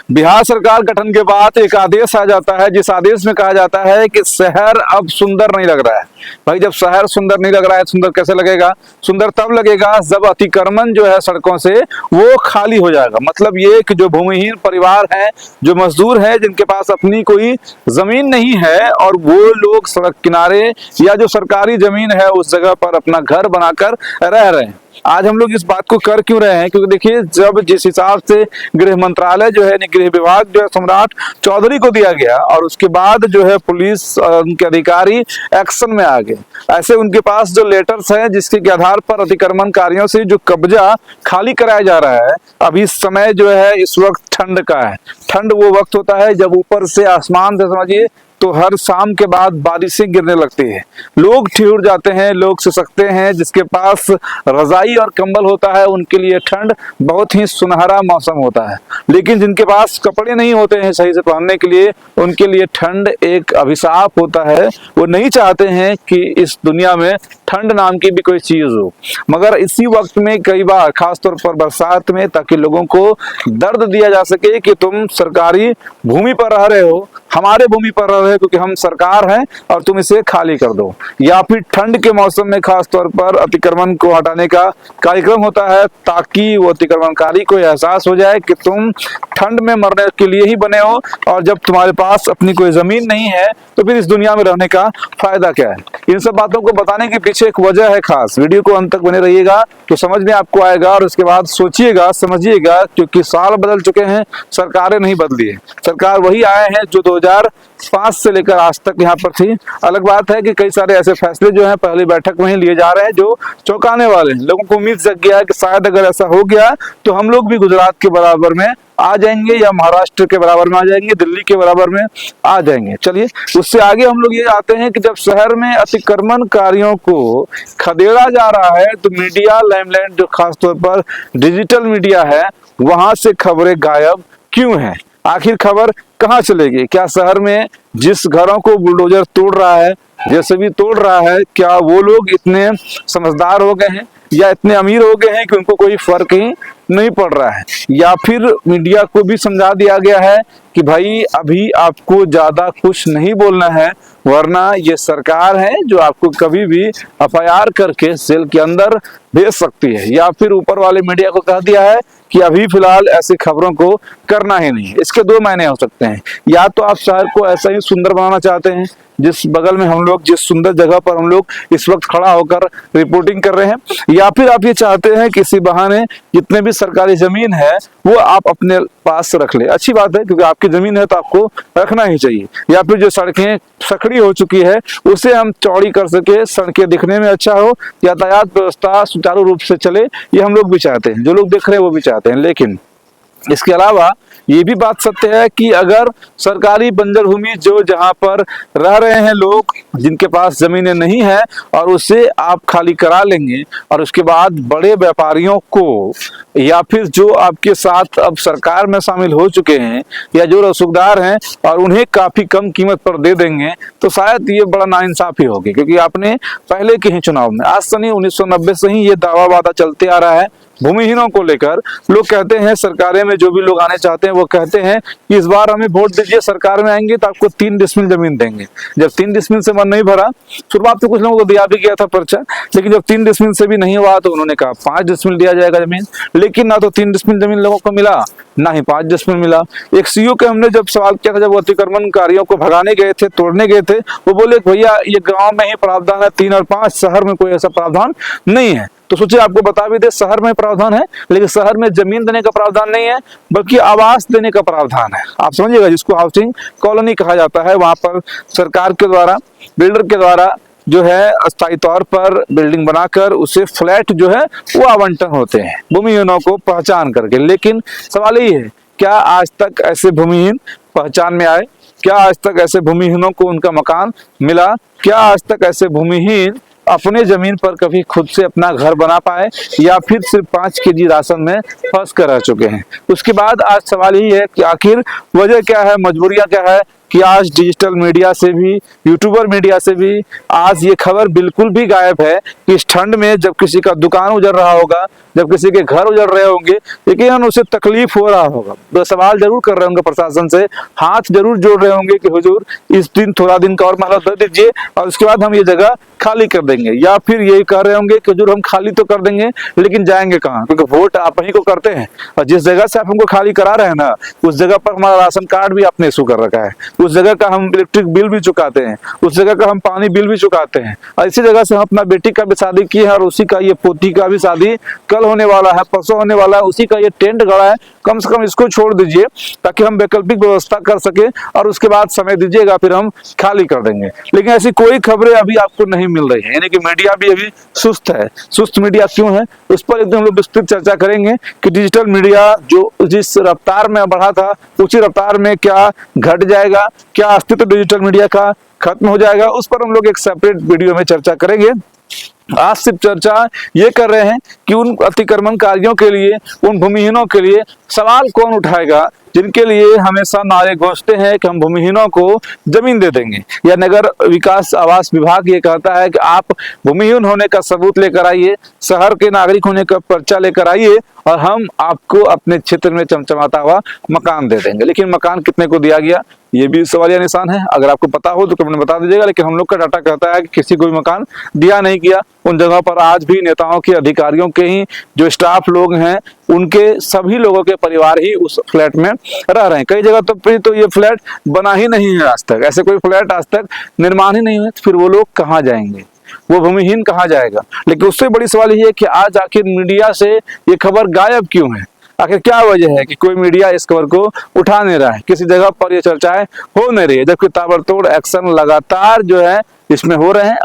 बिहार सरकार गठन के बाद एक आदेश आ जाता है, जिस आदेश में कहा जाता है कि शहर अब सुंदर नहीं लग रहा है। भाई जब शहर सुंदर नहीं लग रहा है, सुंदर कैसे लगेगा? सुंदर तब लगेगा जब अतिक्रमण जो है सड़कों से वो खाली हो जाएगा। मतलब ये कि जो भूमिहीन परिवार हैं, जो मजदूर हैं, जिनके पास अपनी कोई जमीन नहीं है और वो लोग सड़क किनारे या जो सरकारी जमीन है उस जगह पर अपना घर बनाकर रह रहे हैं। आज हम लोग इस बात को कर क्यों रहे हैं? क्योंकि देखिए, जब जिस हिसाब से गृह मंत्रालय जो है, गृह विभाग जो है सम्राट चौधरी को दिया गया और उसके बाद जो है पुलिस उनके अधिकारी एक्शन में आ गए। ऐसे उनके पास जो लेटर्स हैं जिसके आधार पर अतिक्रमणकारियों से जो कब्जा खाली कराया जा रहा है। अभी समय जो है इस वक्त ठंड का है। ठंड वो वक्त होता है जब ऊपर से आसमान से समझिए तो हर शाम के बाद बारिशें गिरने लगती है, लोग ठिठुर जाते हैं, लोग सिसकते हैं। जिसके पास रजाई और कंबल होता है उनके लिए ठंड बहुत ही सुनहरा मौसम होता है, लेकिन जिनके पास कपड़े नहीं होते हैं सही से पहनने के लिए, उनके लिए ठंड एक अभिशाप होता है। वो नहीं चाहते हैं कि इस दुनिया में ठंड नाम की भी कोई चीज हो। मगर इसी वक्त में कई बार, खासतौर पर बरसात में, ताकि लोगों को दर्द दिया जा सके कि तुम सरकारी भूमि पर रह रहे हो, हमारे भूमि पर रह रहे हो क्योंकि हम सरकार हैं और तुम इसे खाली कर दो। या फिर ठंड के मौसम में खासतौर पर अतिक्रमण को हटाने का कार्यक्रम होता है, ताकि वो अतिक्रमणकारी को एहसास हो जाए कि तुम ठंड में मरने के लिए ही बने हो और जब तुम्हारे पास अपनी कोई जमीन नहीं है तो फिर इस दुनिया में रहने का फायदा क्या है। इन सब बातों को बताने के पीछे एक वजह है खास। वीडियो को अंत तक बने रहिएगा तो समझ में आपको आएगा और उसके बाद सोचिएगा, समझिएगा, क्योंकि साल बदल चुके हैं, सरकारें नहीं बदली है। सरकार वही आए हैं जो 2005 से लेकर आज तक यहाँ पर थी। अलग बात है कि कई सारे ऐसे फैसले जो हैं पहली बैठक में ही लिए जा रहे हैं जो चौंकाने वाले हैं। लोगों को उम्मीद जग गया है कि शायद अगर ऐसा हो गया तो हम लोग भी गुजरात के बराबर में आ जाएंगे या महाराष्ट्र के बराबर में आ जाएंगे, दिल्ली के बराबर में आ जाएंगे। चलिए उससे आगे हम लोग ये आते हैं कि जब शहर में अतिक्रमणकारियों को खदेड़ा जा रहा है तो मीडिया, लाइमलाइट जो खासतौर पर डिजिटल मीडिया है, वहां से खबरें गायब क्यों हैं? आखिर खबर कहाँ चलेगी? क्या शहर में जिस घरों को बुलडोजर तोड़ रहा है, जैसे भी तोड़ रहा है, क्या वो लोग इतने समझदार हो गए हैं या इतने अमीर हो गए हैं कि उनको कोई फर्क ही नहीं पड़ रहा है? या फिर मीडिया को भी समझा दिया गया है कि भाई अभी आपको ज्यादा कुछ नहीं बोलना है, वरना ये सरकार है जो आपको कभी भी एफआईआर करके जेल के अंदर भेज सकती है। या फिर ऊपर वाले मीडिया को कह दिया है कि अभी फिलहाल ऐसी खबरों को करना ही नहीं। इसके दो मायने हो सकते हैं। या तो आप शहर को ऐसा ही सुंदर बनाना चाहते हैं जिस बगल में हम लोग, जिस सुंदर जगह पर हम लोग इस वक्त खड़ा होकर रिपोर्टिंग कर रहे हैं, या फिर आप ये चाहते हैं किसी बहाने जितने भी सरकारी जमीन है वो आप अपने पास रख ले। अच्छी बात है, क्योंकि आपकी जमीन है तो आपको रखना ही चाहिए। या फिर जो सड़कें सकड़ी हो चुकी है उसे हम चौड़ी कर सके, सड़कें दिखने में अच्छा हो, यातायात व्यवस्था सुचारू रूप से चले, ये हम लोग भी चाहते हैं, जो लोग देख रहे हैं वो भी चाहते हैं। लेकिन इसके अलावा ये भी बात सत्य है कि अगर सरकारी बंजर भूमि जो जहां पर रह रहे हैं लोग, जिनके पास जमीनें नहीं है, और उसे आप खाली करा लेंगे और उसके बाद बड़े व्यापारियों को या फिर जो आपके साथ अब सरकार में शामिल हो चुके हैं या जो रसूखदार हैं और उन्हें काफी कम कीमत पर दे देंगे, तो शायद ये बड़ा नाइंसाफी होगी। क्योंकि आपने पहले के ही चुनाव में, आज से नहीं 1990 से ही ये दावा वादा चलते आ रहा है भूमिहीनों को लेकर। लोग कहते हैं, सरकारें में जो भी लोग आने चाहते हैं वो कहते हैं कि इस बार हमें वोट दीजिए, सरकार में आएंगे तो आपको 3 डिसमिल जमीन देंगे। जब 3 डिसमिल से मन नहीं भरा, शुरुआत में कुछ लोगों को दिया भी गया था पर्चा, लेकिन जब 3 डिसमिल से भी नहीं हुआ तो उन्होंने कहा 5 डिसमिल दिया जाएगा जमीन। लेकिन ना तो 3 डिसमिल जमीन लोगों को मिला, ना ही 5 डिसमिल मिला। एक सीईओ के हमने जब सवाल किया था, जब वो अतिक्रमणकारियों को भगाने गए थे, तोड़ने गए थे, वो बोले भैया ये गाँव में ही प्रावधान है 3 और 5, शहर में कोई ऐसा प्रावधान नहीं है। तो सोचिए, आपको बता भी दे, शहर में प्रावधान है लेकिन शहर में जमीन देने का प्रावधान नहीं है, बल्कि आवास देने का प्रावधान है। आप समझिएगा, जिसको हाउसिंग कॉलोनी कहा जाता है, वहां पर सरकार के द्वारा, बिल्डर के द्वारा जो है अस्थायी तौर पर बिल्डिंग बनाकर उसे फ्लैट जो है वो आवंटन होते हैं भूमिहीनों को पहचान करके। लेकिन सवाल यही है, क्या आज तक ऐसे भूमिहीन पहचान में आए? क्या आज तक ऐसे भूमिहीनों को उनका मकान मिला? क्या आज तक ऐसे भूमिहीन अपने जमीन पर कभी खुद से अपना घर बना पाए, या फिर सिर्फ 5 केजी राशन में फंस कर रह चुके हैं? उसके बाद आज सवाल यही है कि आखिर वजह क्या है, मजबूरियां क्या है? कि आज डिजिटल मीडिया से भी, यूट्यूबर मीडिया से भी आज ये खबर बिल्कुल भी गायब है कि इस ठंड में जब किसी का दुकान उजड़ रहा होगा, जब किसी के घर उजड़ रहे होंगे, लेकिन उसे तकलीफ हो रहा होगा, तो सवाल जरूर कर रहे होंगे प्रशासन से, हाथ जरूर जोड़ रहे होंगे कि हुजूर इस दिन थोड़ा दिन का और मोहलत दे दीजिए और उसके बाद हम ये जगह खाली कर देंगे। या फिर यही कह रहे होंगे कि हुजूर हम खाली तो कर देंगे लेकिन जाएंगे कहाँ, क्योंकि वोट आप ही को करते हैं और जिस जगह से आप हमको खाली करा रहे हैं ना, उस जगह पर हमारा राशन कार्ड भी आपने इशू कर रखा है, उस जगह का हम इलेक्ट्रिक बिल भी चुकाते हैं, उस जगह का हम पानी बिल भी चुकाते हैं, और इसी जगह से हम अपना बेटी का भी शादी किए हैं और उसी का ये पोती का भी शादी कल होने वाला है, परसों होने वाला है, उसी का ये टेंट गड़ा है। कम से कम इसको छोड़ दीजिए ताकि हम वैकल्पिक व्यवस्था कर सके और उसके बाद समय दीजिएगा, फिर हम खाली कर देंगे। लेकिन ऐसी कोई खबरें अभी आपको नहीं मिल रही है, यानी कि मीडिया भी अभी सुस्त है। सुस्त मीडिया क्यों है, उस पर एकदम लोग विस्तृत चर्चा करेंगे कि डिजिटल मीडिया जो जिस रफ्तार में बढ़ा था उसी रफ्तार में क्या घट जाएगा, क्या अस्तित्व डिजिटल मीडिया का खत्म हो जाएगा, उस पर हम लोग एक सेपरेट वीडियो में चर्चा करेंगे। आज सिर्फ चर्चा ये कर रहे हैं कि उन अतिक्रमणकारियों के लिए, उन भूमिहीनों के लिए सवाल कौन उठाएगा जिनके लिए हमेशा नारे गूंजते हैं कि हम भूमिहीनों को जमीन दे देंगे, या नगर विकास आवास विभाग ये कहता है कि आप भूमिहीन होने का सबूत लेकर आइए, शहर के नागरिक होने का पर्चा लेकर आइए और हम आपको अपने क्षेत्र में चमचमाता हुआ मकान दे देंगे। लेकिन मकान कितने को दिया गया ये भी सवालिया निशान है। अगर आपको पता हो तो कमेंट में बता दीजिएगा, लेकिन हम लोग का डाटा कहता है कि किसी को भी मकान दिया नहीं गया। उन जगहों पर आज भी नेताओं के, अधिकारियों के ही जो स्टाफ लोग हैं उनके सभी लोगों के परिवार ही उस फ्लैट में रह रहे हैं। कई जगह तो ये फ्लैट बना ही नहीं है आज तक, ऐसे कोई फ्लैट आज तक निर्माण ही नहीं है, तो फिर वो लोग कहाँ जाएंगे, वो भूमिहीन कहाँ जाएगा। लेकिन उससे बड़ी सवाल ये है कि आज आखिर मीडिया से ये खबर गायब क्यों है, आखिर क्या वजह है कि कोई मीडिया इस खबर को उठा नहीं रहा है, किसी जगह पर ये चर्चाएं हो नहीं रही है, जबकि ताबड़तोड़ एक्शन लगातार जो है इसमें हो रहे हैं।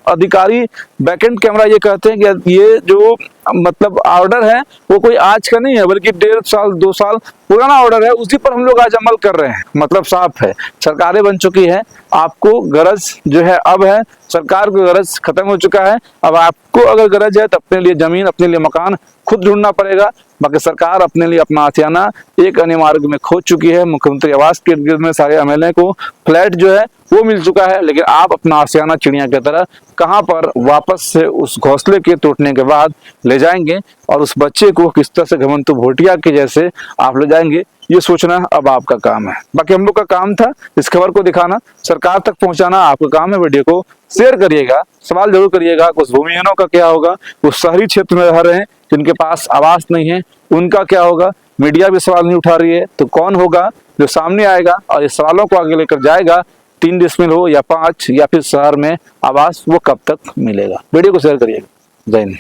अधिकारी बैकएंड कैमरा ये कहते हैं कि ये जो मतलब ऑर्डर है वो कोई आज का नहीं है, बल्कि 1.5 साल 2 साल पुराना ऑर्डर है, उसी पर हम लोग आज अमल कर रहे हैं। मतलब साफ है, सरकारें बन चुकी है, आपको गरज जो है अब है, सरकार को गरज खत्म हो चुका है। अब आपको अगर गरज है तो अपने लिए जमीन, अपने लिए मकान खुद ढूंढना पड़ेगा। बाकी सरकार अपने लिए अपना आशियाना एक अन्य मार्ग में खोज चुकी है। मुख्यमंत्री आवास के इर्द गिर्द में सारे एमएलए को फ्लैट जो है वो मिल चुका है, लेकिन आप अपना आशियाना चिड़िया की तरह कहां पर वापस से उस घोंसले के टूटने के बाद ले जाएंगे और उस बच्चे को किस तरह से घमंतु भोटिया के जैसे आप ले जाएंगे, ये सोचना अब आपका काम है। बाकी हम लोग का काम था इस खबर को दिखाना, सरकार तक पहुंचाना आपका काम है। वीडियो को शेयर करिएगा, सवाल जरूर करिएगा उस भूमिहीनों का क्या होगा, उस शहरी क्षेत्र में रह रहे हैं जिनके पास आवास नहीं है उनका क्या होगा। मीडिया भी सवाल नहीं उठा रही है तो कौन होगा जो सामने आएगा और इस सवालों को आगे लेकर जाएगा। 3 डिसमिल हो या 5 या फिर शहर में आवास, वो कब तक मिलेगा। वीडियो को शेयर करिएगा। जय हिंद।